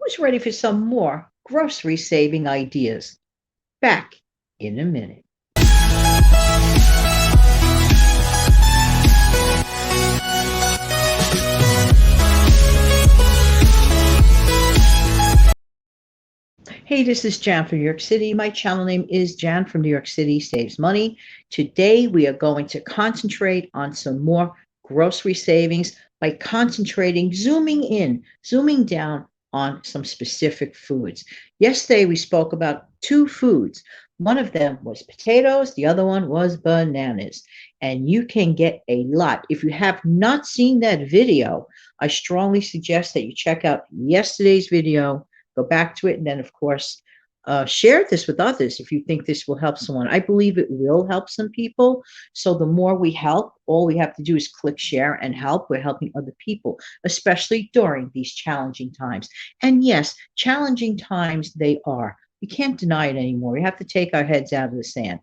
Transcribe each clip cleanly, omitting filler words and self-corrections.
who's ready for some more grocery saving ideas. Back in a minute. Hey, this is Jan from New York City. My channel name is Jan from New York City Saves Money. Today, we are going to concentrate on some more grocery savings by zooming down on some specific foods. Yesterday, we spoke about two foods. One of them was potatoes, the other one was bananas. And you can get a lot. If you have not seen that video, I strongly suggest that you check out yesterday's video, go back to it, and then, of course, share this with others if you think this will help someone. I believe it will help some people. So the more we help, all we have to do is click share and help. We're helping other people, especially during these challenging times. And yes, challenging times they are. We can't deny it anymore. We have to take our heads out of the sand.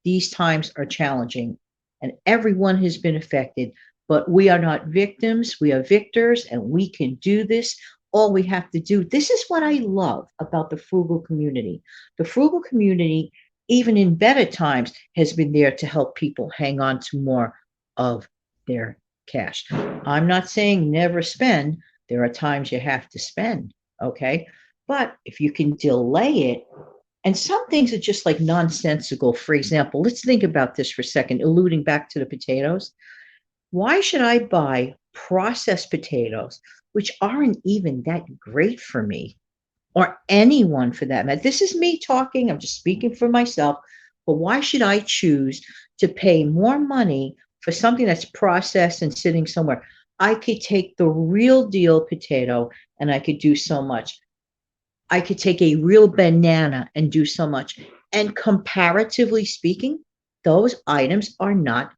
These times are challenging, and everyone has been affected, but we are not victims. We are victors, and we can do this. All we have to do. This is what I love about the frugal community. The frugal community, even in better times, has been there to help people hang on to more of their cash. I'm not saying never spend. There are times you have to spend, okay? But if you can delay it, and some things are just like nonsensical. For example, let's think about this for a second, alluding back to the potatoes. Why should I buy processed potatoes, which aren't even that great for me or anyone for that matter? This is me talking. I'm just speaking for myself. But why should I choose to pay more money for something that's processed and sitting somewhere? I could take the real deal potato and I could do so much. I could take a real banana and do so much. And comparatively speaking, those items are not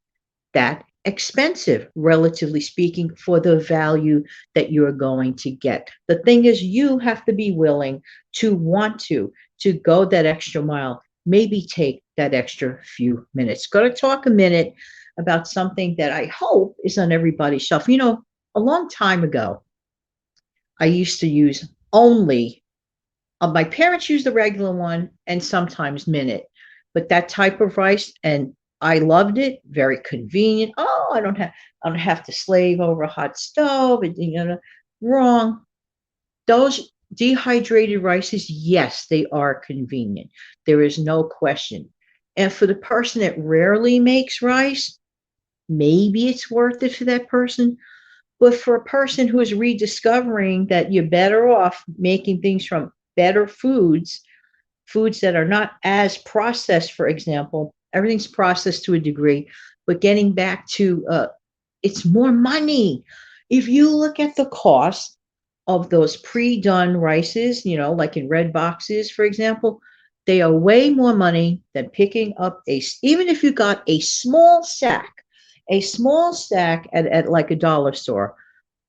that expensive, relatively speaking, for the value that you're going to get. The thing is, you have to be willing to want to go that extra mile, maybe take that extra few minutes. Going to talk a minute about something that I hope is on everybody's shelf. You know, a long time ago, I used to use only, my parents used the regular one and sometimes minute, but that type of rice, and I loved it. Very convenient. Oh, I don't have to slave over a hot stove. Wrong. Those dehydrated rices, yes, they are convenient. There is no question. And for the person that rarely makes rice, maybe it's worth it for that person. But for a person who is rediscovering that you're better off making things from better foods that are not as processed, for example, everything's processed to a degree, but getting back to it's more money. If you look at the cost of those pre-done rices, like in red boxes, for example, they are way more money than picking up even if you got a small sack at like a dollar store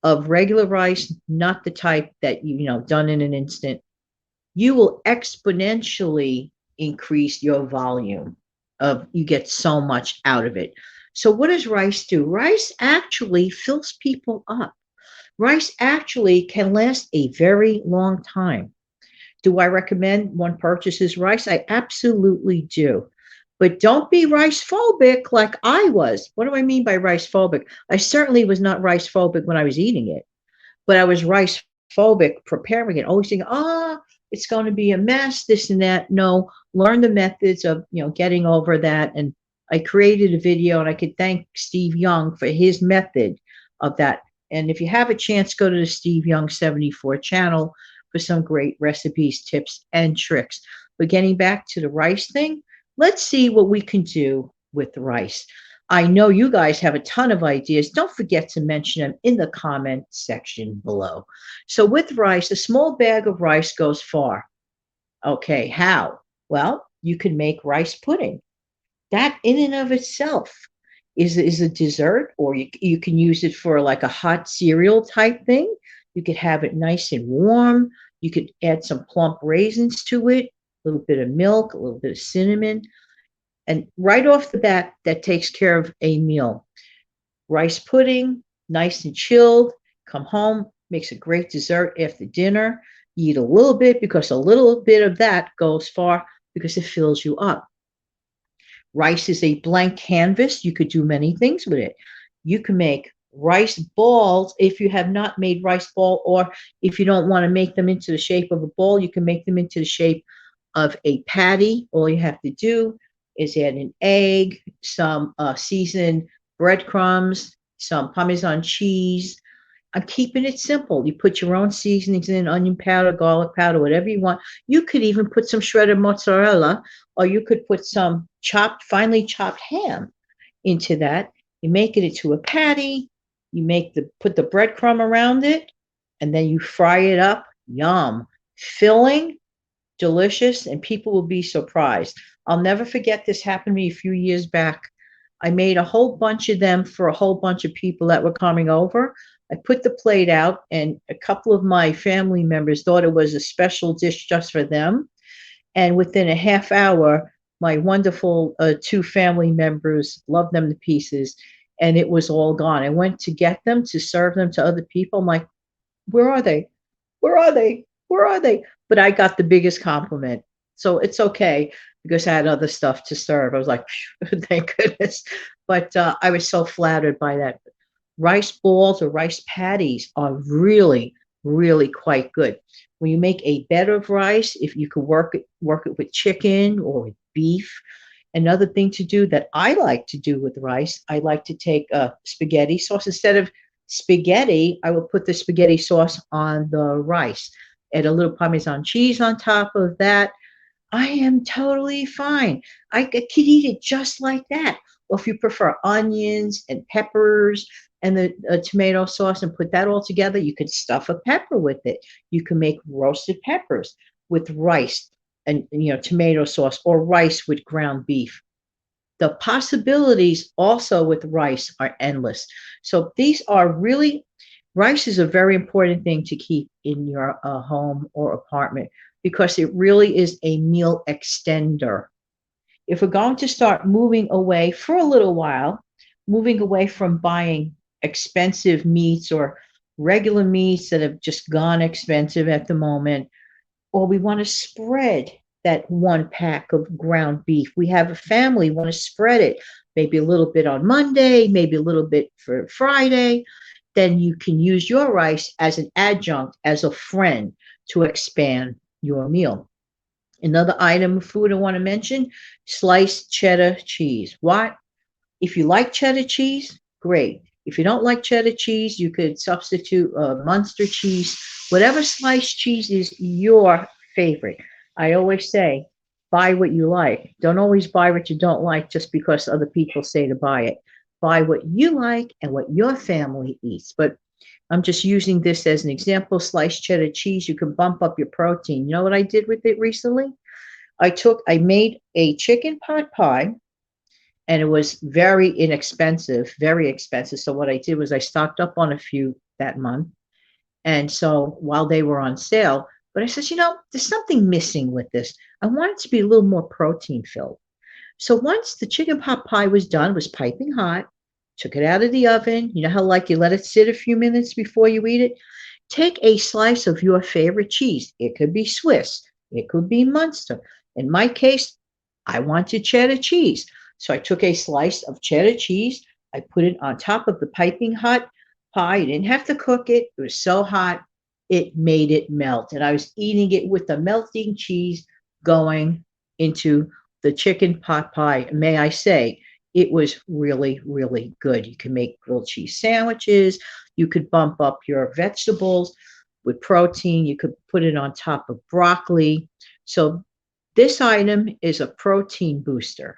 of regular rice, not the type that done in an instant, you will exponentially increase your volume of, you get so much out of it. So what does rice do? Rice actually fills people up. Rice actually can last a very long time. Do I recommend one purchases rice? I absolutely do. But don't be rice phobic like I was. What do I mean by rice phobic? I certainly was not rice phobic when I was eating it, but I was rice phobic preparing it, always thinking, it's going to be a mess, this and that. No, learn the methods of, getting over that. And I created a video, and I could thank Steve Young for his method of that. And if you have a chance, go to the Steve Young 74 channel for some great recipes, tips, and tricks. But getting back to the rice thing, let's see what we can do with rice. I know you guys have a ton of ideas. Don't forget to mention them in the comment section below. So with rice, a small bag of rice goes far. Okay, how? Well, you can make rice pudding. That in and of itself is a dessert, or you can use it for like a hot cereal type thing. You could have it nice and warm. You could add some plump raisins to it, a little bit of milk, a little bit of cinnamon. And right off the bat, that takes care of a meal. Rice pudding, nice and chilled. Come home, makes a great dessert after dinner. You eat a little bit because a little bit of that goes far because it fills you up. Rice is a blank canvas. You could do many things with it. You can make rice balls if you have not made rice ball, or if you don't want to make them into the shape of a ball, you can make them into the shape of a patty. All you have to do is add an egg, some seasoned breadcrumbs, some Parmesan cheese. I'm keeping it simple. You put your own seasonings in, onion powder, garlic powder, whatever you want. You could even put some shredded mozzarella, or you could put some finely chopped ham into that. You make it into a patty. You put the breadcrumb around it, and then you fry it up. Yum. Filling, delicious, and people will be surprised. I'll never forget, this happened to me a few years back. I made a whole bunch of them for a whole bunch of people that were coming over. I put the plate out, and a couple of my family members thought it was a special dish just for them. And within a half hour, my wonderful two family members loved them to pieces, and it was all gone. I went to get them to serve them to other people. I'm like, where are they? Where are they? Where are they? But I got the biggest compliment. So it's okay because I had other stuff to serve. I was like, thank goodness. But I was so flattered by that. Rice balls or rice patties are really, really quite good. When you make a bed of rice, if you could work it with chicken or with beef. Another thing to do that I like to do with rice, I like to take a spaghetti sauce. Instead of spaghetti, I will put the spaghetti sauce on the rice. Add a little Parmesan cheese on top of that. I am totally fine. I could eat it just like that. Or if you prefer onions and peppers and the tomato sauce and put that all together, you could stuff a pepper with it. You can make roasted peppers with rice and tomato sauce, or rice with ground beef. The possibilities also with rice are endless. So these are really, rice is a very important thing to keep in your home or apartment because it really is a meal extender. If we're going to start moving away for a little while, moving away from buying expensive meats or regular meats that have just gone expensive at the moment, or we want to spread that one pack of ground beef. We have a family, want to spread it, maybe a little bit on Monday, maybe a little bit for Friday. Then you can use your rice as an adjunct, as a friend to expand your meal. Another item of food I want to mention, sliced cheddar cheese. What? If you like cheddar cheese, great. If you don't like cheddar cheese, you could substitute Munster cheese, whatever sliced cheese is your favorite. I always say, buy what you like. Don't always buy what you don't like just because other people say to buy it. Buy what you like and what your family eats. But I'm just using this as an example. Sliced cheddar cheese, you can bump up your protein. You know what I did with it recently? I made a chicken pot pie, and it was very inexpensive, very expensive. So what I did was I stocked up on a few that month. And so while they were on sale, but I said, there's something missing with this. I want it to be a little more protein filled. So once the chicken pot pie was done, it was piping hot, took it out of the oven. You know how you let it sit a few minutes before you eat it? Take a slice of your favorite cheese. It could be Swiss. It could be Munster. In my case, I wanted cheddar cheese. So I took a slice of cheddar cheese. I put it on top of the piping hot pie. You didn't have to cook it. It was so hot, it made it melt. And I was eating it with the melting cheese going into the chicken pot pie. May I say, it was really, really good. You can make grilled cheese sandwiches. You could bump up your vegetables with protein. You could put it on top of broccoli. So this item is a protein booster.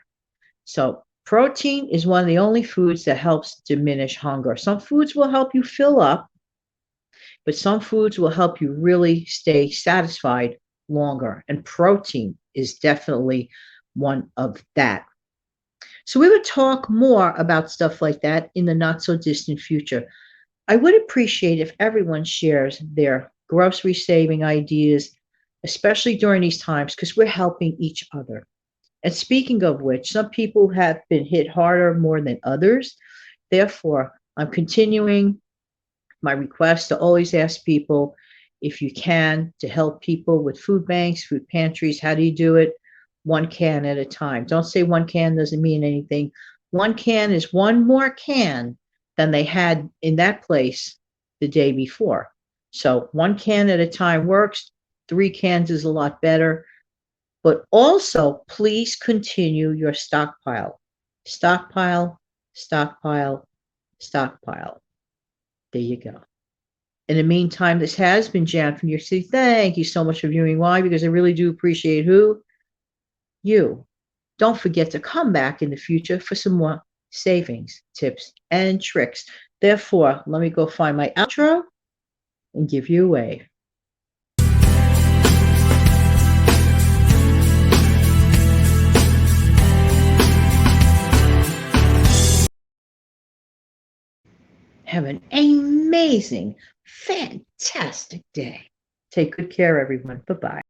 So protein is one of the only foods that helps diminish hunger. Some foods will help you fill up, but some foods will help you really stay satisfied longer. And protein is definitely one of that. So we would talk more about stuff like that in the not so distant future. I would appreciate if everyone shares their grocery saving ideas, especially during these times, because we're helping each other. And speaking of which, some people have been hit harder more than others. Therefore, I'm continuing my request to always ask people, if you can, to help people with food banks, food pantries. How do you do it? One can at a time. Don't say one can doesn't mean anything. One can is one more can than they had in that place the day before. So one can at a time works. 3 cans is a lot better. But also, please continue your stockpile. Stockpile, stockpile, stockpile. There you go. In the meantime, this has been Jan from New York City. Thank you so much for viewing. Why? Because I really do appreciate who? You. Don't forget to come back in the future for some more savings, tips, and tricks. Therefore, let me go find my outro and give you away. Have an amazing, fantastic day. Take good care, everyone. Bye-bye.